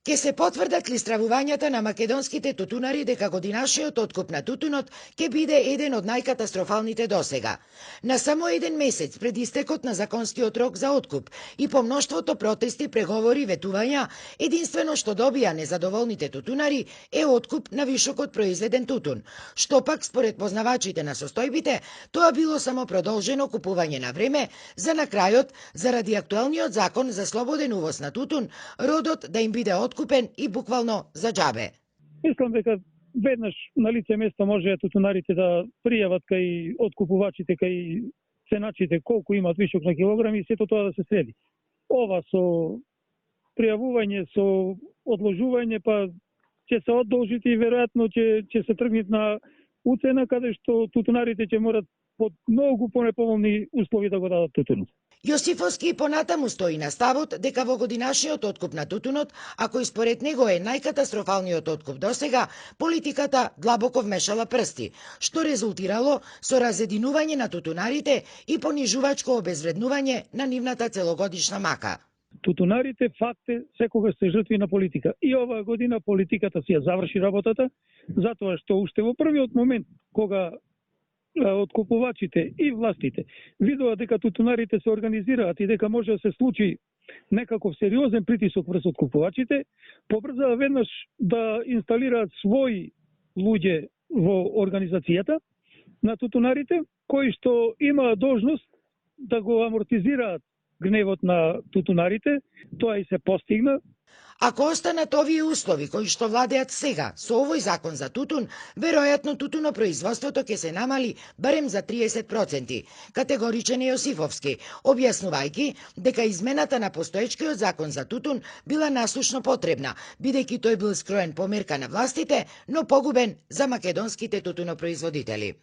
Ке се потврдат ли стравувањата на македонските тутунари дека годинашниот откуп на тутунот ќе биде еден од најкатастрофалните досега. На само еден месец пред истекот на законскиот рок за откуп и по мноштвото протести, преговори и ветувања, единствено што добија незадоволните тутунари е откуп на вишокот произведен тутун, што пак според познавачите на состојбите, тоа било само продолжено купување на време за на крајот, заради актуелниот закон за слободен увоз на тутун, родот да им биде откупен и буквално за џабе. Мислам дека веднаш на лице место може тутунарите да пријават кај откупувачите, кај ценачите колку имат вишок на килограми и сето тоа да се среди. Ова со пријавување, со одложување, па ќе се одолжите и веројатно ќе се тргнат на уцена каде што тутунарите ќе морат под многу понеповолни услови да го дадат тутунот. Јосифовски понатаму стои на ставот дека во годинашниот откуп на тутунот, ако и според него е најкатастрофалниот откуп досега, политиката длабоко вмешала прсти, што резултирало со разединување на тутунарите и понижувачко обезвреднување на нивната целогодишна мака. Тутунарите факт е секогаш се жртви на политика. И оваа година политиката си ја заврши работата, затоа што уште во првиот момент кога откупувачите и властите видува дека тутунарите се организираат и дека може да се случи некаков сериозен притисок врз откупувачите, побрзаа веднаш да инсталираат своји луѓе во организацијата на тутунарите, кои што имаат должност да го амортизираат гневот на тутунарите. Тоа и се постигна. Ако останат овие услови кои што владеат сега со овој закон за тутун, веројатно тутунопроизводството ќе се намали барем за 30%, категоричен е Јосифовски, објаснувајќи дека измената на постоечкиот закон за тутун била насушно потребна, бидејќи тој бил скроен по мерка на властите, но погубен за македонските тутунопроизводители.